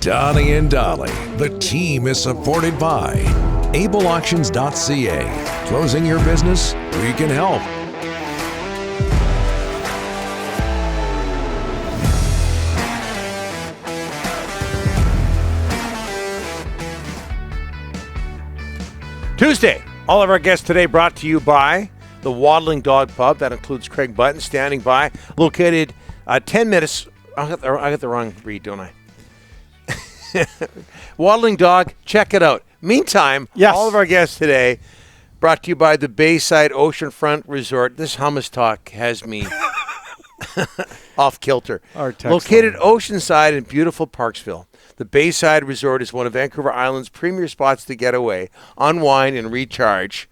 Donnie and Dolly. The team is supported by ableauctions.ca. Closing your business? We can help. Tuesday. All of our guests today brought to you by the Waddling Dog Pub. That includes Craig Button standing by. Located 10 minutes. I got the wrong read, don't I? Waddling Dog, check it out. Meantime, yes. All of our guests today brought to you by the Bayside Oceanfront Resort. This hummus talk has me off kilter. Located oceanside in beautiful Parksville, the Bayside Resort is one of Vancouver Island's premier spots to get away, unwind, and recharge.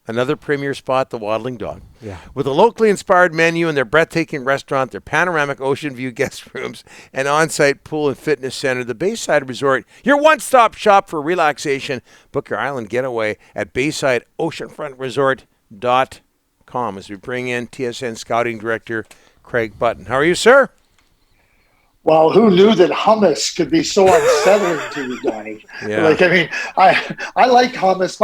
Another premier spot, the Waddling Dog. Yeah. With a locally inspired menu and their breathtaking restaurant, their panoramic ocean view guest rooms, and on-site pool and fitness center, the Bayside Resort, your one-stop shop for relaxation. Book your island getaway at BaysideOceanfrontResort.com as we bring in TSN Scouting Director Craig Button. How are you, sir? Well, who knew that hummus could be so unsettling to you, Donnie? Yeah. I like hummus.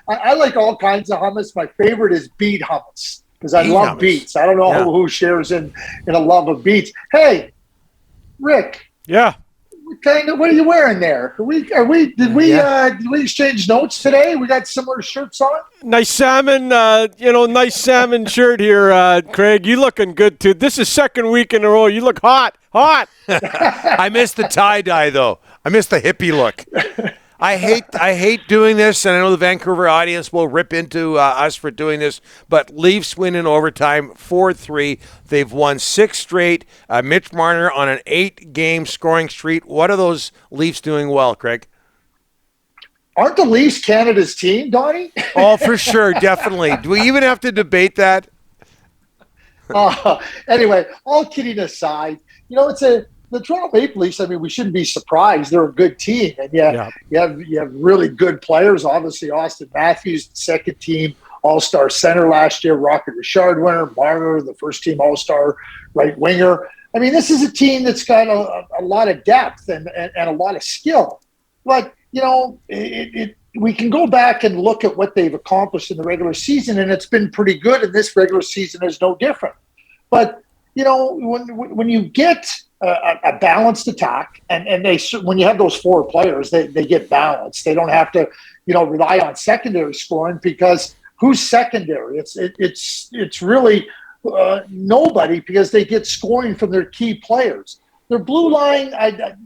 I like all kinds of hummus. My favorite is beet hummus because I love hummus. beets. I don't know who shares in a love of beets. Hey, Rick. Yeah. What are you wearing there? Did we exchange notes today? We got similar shirts on. Nice salmon, nice salmon shirt here, Craig. You looking good too. This is second week in a row. You look hot. I miss the tie-dye though. I miss the hippie look. I hate doing this, and I know the Vancouver audience will rip into us for doing this, but Leafs win in overtime 4-3. They've won 6 straight. Mitch Marner on an 8-game scoring streak. What are those Leafs doing well, Craig? Aren't the Leafs Canada's team, Donnie? Oh, for sure, definitely. Do we even have to debate that? Anyway, all kidding aside, the Toronto Maple Leafs, we shouldn't be surprised. They're a good team. And you have really good players. Obviously, Austin Matthews, second team All-Star center last year, Rocket Richard winner, Marner, the first team All-Star right winger. This is a team that's got a lot of depth and a lot of skill. But, we can go back and look at what they've accomplished in the regular season, and it's been pretty good, and this regular season is no different. But, when you get a balanced attack, and when you have those 4 players, they get balanced. They don't have to, rely on secondary scoring because who's secondary? It's really nobody because they get scoring from their key players. Their blue line,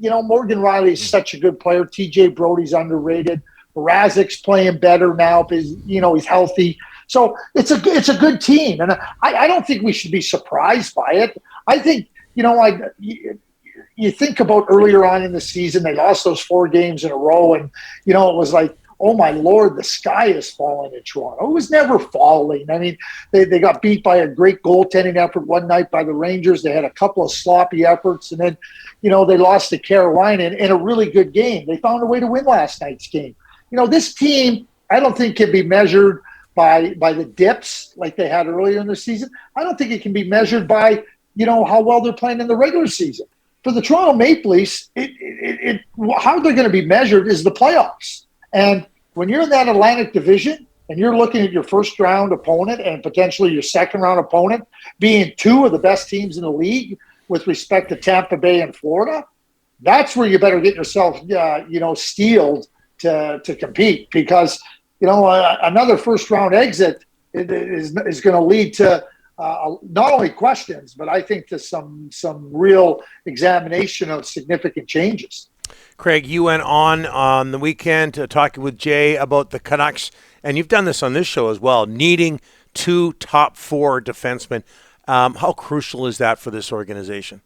Morgan Riley is such a good player. TJ Brody's underrated. Mrazek's playing better now because he's healthy. So it's a good team, and I don't think we should be surprised by it. I think you think about earlier on in the season, they lost those 4 games in a row, and it was like, oh my Lord, the sky is falling in Toronto. It was never falling. They got beat by a great goaltending effort one night by the Rangers. They had a couple of sloppy efforts, and then they lost to Carolina in a really good game. They found a way to win last night's game. This team, I don't think can be measured by the dips like they had earlier in the season. I don't think it can be measured by, how well they're playing in the regular season. For the Toronto Maple Leafs, how they're going to be measured is the playoffs. And when you're in that Atlantic Division and you're looking at your first-round opponent and potentially your second-round opponent being 2 of the best teams in the league with respect to Tampa Bay and Florida, that's where you better get yourself, steeled to compete because – another first-round exit is going to lead to not only questions, but I think to some real examination of significant changes. Craig, you went on the weekend talking with Jay about the Canucks, and you've done this on this show as well, needing 2 top 4 defensemen. How crucial is that for this organization?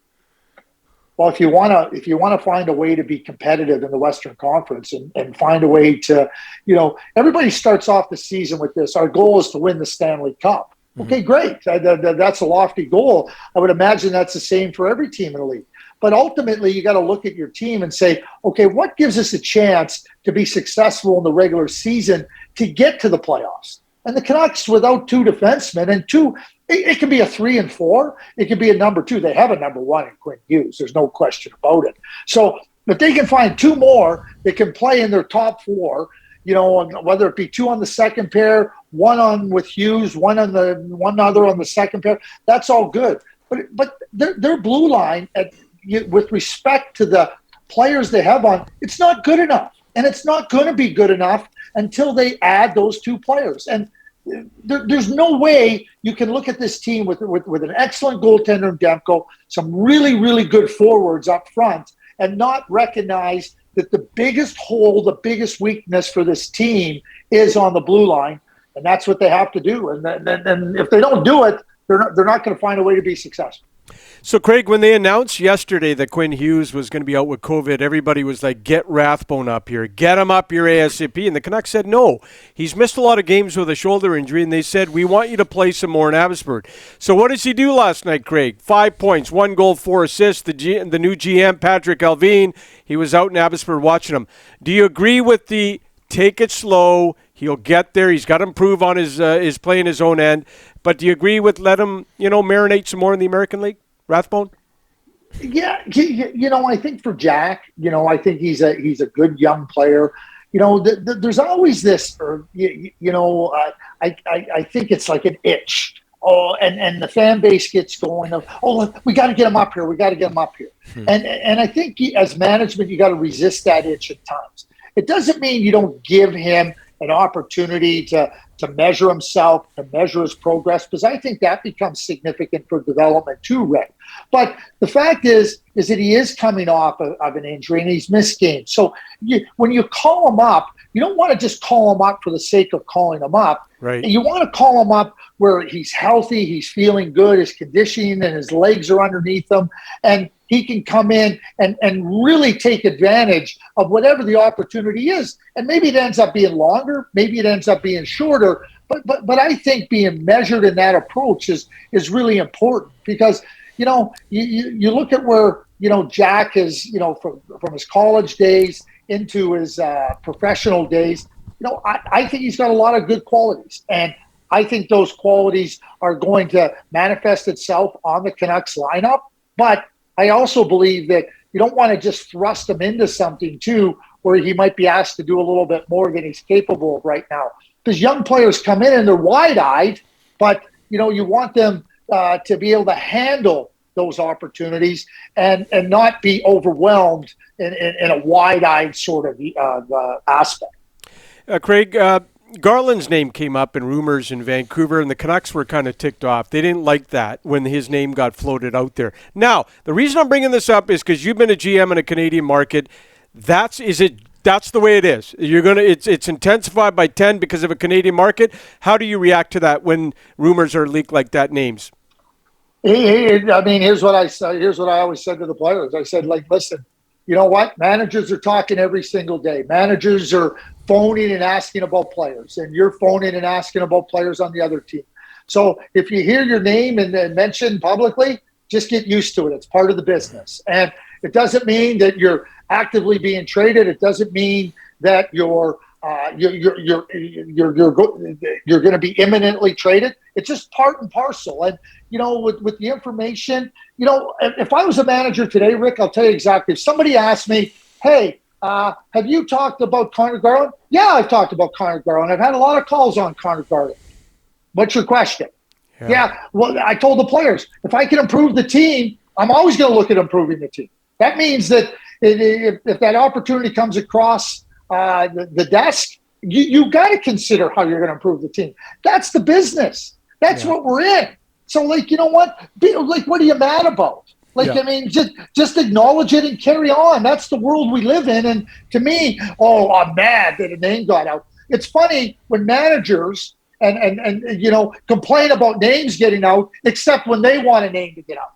Well, if you want to find a way to be competitive in the Western Conference and find a way to, everybody starts off the season with this. Our goal is to win the Stanley Cup. Okay, great. That's a lofty goal. I would imagine that's the same for every team in the league. But ultimately, you got to look at your team and say, okay, what gives us a chance to be successful in the regular season to get to the playoffs? And the Canucks, without 2 defensemen and 2, it can be a 3 and 4. It can be a number 2. They have a number 1 in Quinn Hughes. There's no question about it. So If they can find two more that can play in their top four, whether it be two on the second pair, one on with Hughes, one other on the second pair, that's all good. But their blue line, with respect to the players they have on, it's not good enough, and it's not going to be good enough until they add those two players. And there's no way you can look at this team with an excellent goaltender in Demko, some really, really good forwards up front, and not recognize that the biggest hole, the biggest weakness for this team is on the blue line, and that's what they have to do. And if they don't do it, they're not going to find a way to be successful. So, Craig, when they announced yesterday that Quinn Hughes was going to be out with COVID, everybody was like, get Rathbone up here. Get him up here ASAP. And the Canucks said no. He's missed a lot of games with a shoulder injury, and they said, we want you to play some more in Abbotsford. So what does he do last night, Craig? 5 points, 1 goal, 4 assists. The new GM, Patrick Alvin, he was out in Abbotsford watching him. Do you agree with the take it slow? He'll get there. He's got to improve on his play in his own end. But do you agree with let him, marinate some more in the American League? Rathbone? Yeah, I think for Jack, I think he's a good young player. There's always this, I think it's like an itch. Oh, and the fan base gets going of, we got to get him up here. We got to get him up here. And I think as management, you got to resist that itch at times. It doesn't mean you don't give him an opportunity to measure himself, to measure his progress, because I think that becomes significant for development too, Rick. But the fact is that he is coming off of an injury and he's missed games. So when you call him up, you don't want to just call him up for the sake of calling him up. Right. You want to call him up where he's healthy, he's feeling good, his conditioning and his legs are underneath him, and he can come in and really take advantage of whatever the opportunity is. And maybe it ends up being longer, maybe it ends up being shorter, but I think being measured in that approach is really important because, you look at where, Jack is, from his college days into his professional days, I think he's got a lot of good qualities. And I think those qualities are going to manifest itself on the Canucks lineup. But I also believe that you don't want to just thrust him into something, too, where he might be asked to do a little bit more than he's capable of right now. Because young players come in and they're wide-eyed, but, you want them to be able to handle those opportunities and not be overwhelmed in a wide-eyed sort of aspect. Craig, Garland's name came up in rumors in Vancouver, and the Canucks were kind of ticked off. They didn't like that when his name got floated out there. Now, the reason I'm bringing this up is because you've been a GM in a Canadian market. That's the way it is. It's intensified by 10 because of a Canadian market. How do you react to that when rumors are leaked like that? Names. Here's what I always said to the players. I said, listen, you know what? Managers are talking every single day. Managers are phoning and asking about players, and you're phoning and asking about players on the other team. So if you hear your name and mentioned publicly, just get used to it. It's part of the business. And it doesn't mean that you're actively being traded. It doesn't mean that you're going to be imminently traded. It's just part and parcel. And, with the information, if I was a manager today, Rick, I'll tell you exactly. If somebody asked me, hey, have you talked about Connor Garland? Yeah, I've talked about Connor Garland. I've had a lot of calls on Connor Garland. What's your question? Yeah, well, I told the players, if I can improve the team, I'm always going to look at improving the team. That means that if that opportunity comes across the desk, you got to consider how you're going to improve the team. That's the business. That's what we're in. So, you know what? What are you mad about? Just acknowledge it and carry on. That's the world we live in. And to me, I'm mad that a name got out. It's funny when managers and complain about names getting out, except when they want a name to get out.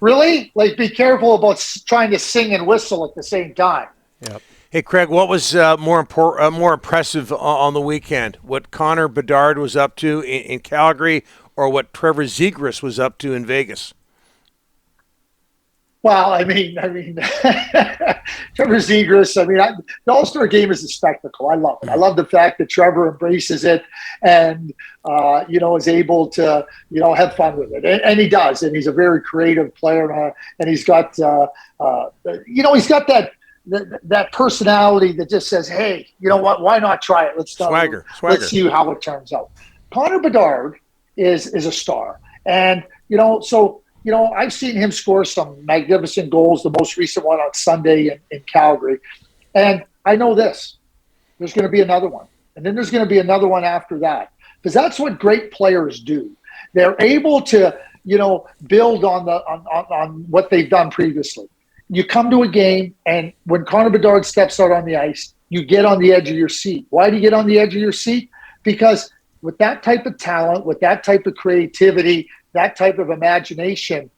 Really? Be careful about trying to sing and whistle at the same time. Yep. Hey, Craig, what was more impressive on the weekend? What Connor Bedard was up to in Calgary, or what Trevor Zegras was up to in Vegas? Well, I mean, Trevor Zegras. I mean, the All-Star Game is a spectacle. I love it. I love the fact that Trevor embraces it and is able to have fun with it, and he does. And he's a very creative player, and he's got he's got that personality that just says, "Hey, you know what? Why not try it? Let's Swagger. Let's see how it turns out." Connor Bedard is a star, and I've seen him score some magnificent goals, the most recent one on Sunday in Calgary. And I know this. There's going to be another one. And then there's going to be another one after that. Because that's what great players do. They're able to, build on what they've done previously. You come to a game, and when Connor Bedard steps out on the ice, you get on the edge of your seat. Why do you get on the edge of your seat? Because with that type of talent, with that type of creativity, that type of imagination,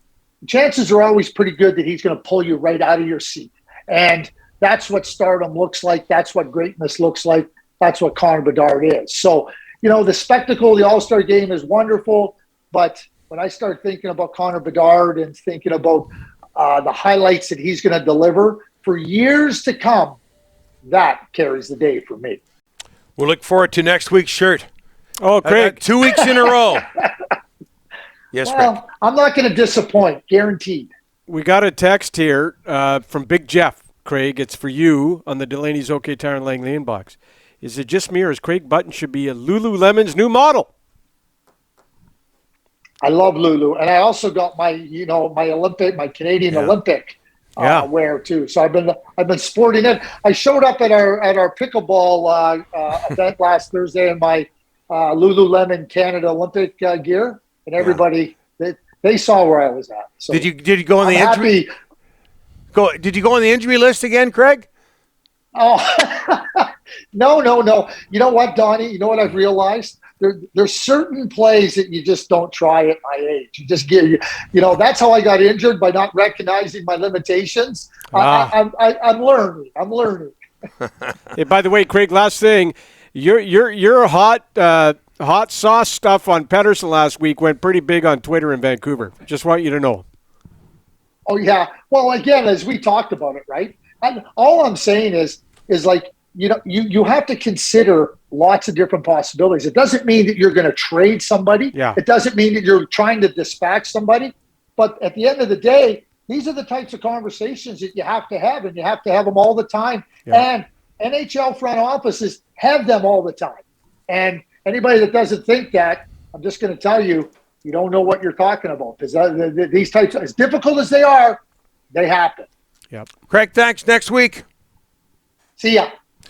chances are always pretty good that he's going to pull you right out of your seat. And that's what stardom looks like. That's what greatness looks like. That's what Connor Bedard is. So, the spectacle of the All-Star Game is wonderful. But when I start thinking about Connor Bedard and thinking about the highlights that he's going to deliver for years to come, that carries the day for me. We'll look forward to next week's shirt. Oh, Craig. 2 weeks in a row. Yes, Craig. Well, I'm not going to disappoint, guaranteed. We got a text here from Big Jeff, Craig. It's for you on the Delaney's OK Tire and Langley inbox. Is it just me, or is Craig Button should be a Lululemon's new model? I love Lulu, and I also got my Canadian Olympic wear too. So I've been sporting it. I showed up at our pickleball event last Thursday in my Lululemon Canada Olympic gear. And everybody, they saw where I was at. So did you go on the injury? Did you go on the injury list again, Craig? Oh, no. You know what, Donnie? You know what I've realized? There's certain plays that you just don't try at my age. You just that's how I got injured, by not recognizing my limitations. I'm learning. Hey, by the way, Craig, last thing, your hot sauce stuff on Pedersen last week went pretty big on Twitter in Vancouver. Just want you to know. Oh, yeah. Well, again, as we talked about it, right? All I'm saying is like, you have to consider lots of different possibilities. It doesn't mean that you're going to trade somebody. Yeah. It doesn't mean that you're trying to dispatch somebody. But at the end of the day, these are the types of conversations that you have to have, and you have to have them all the time. Yeah. And NHL front offices have them all the time. And anybody that doesn't think that, I'm just going to tell you, you don't know what you're talking about, because these types, as difficult as they are, they happen. Yep. Craig, thanks. Next week. See ya.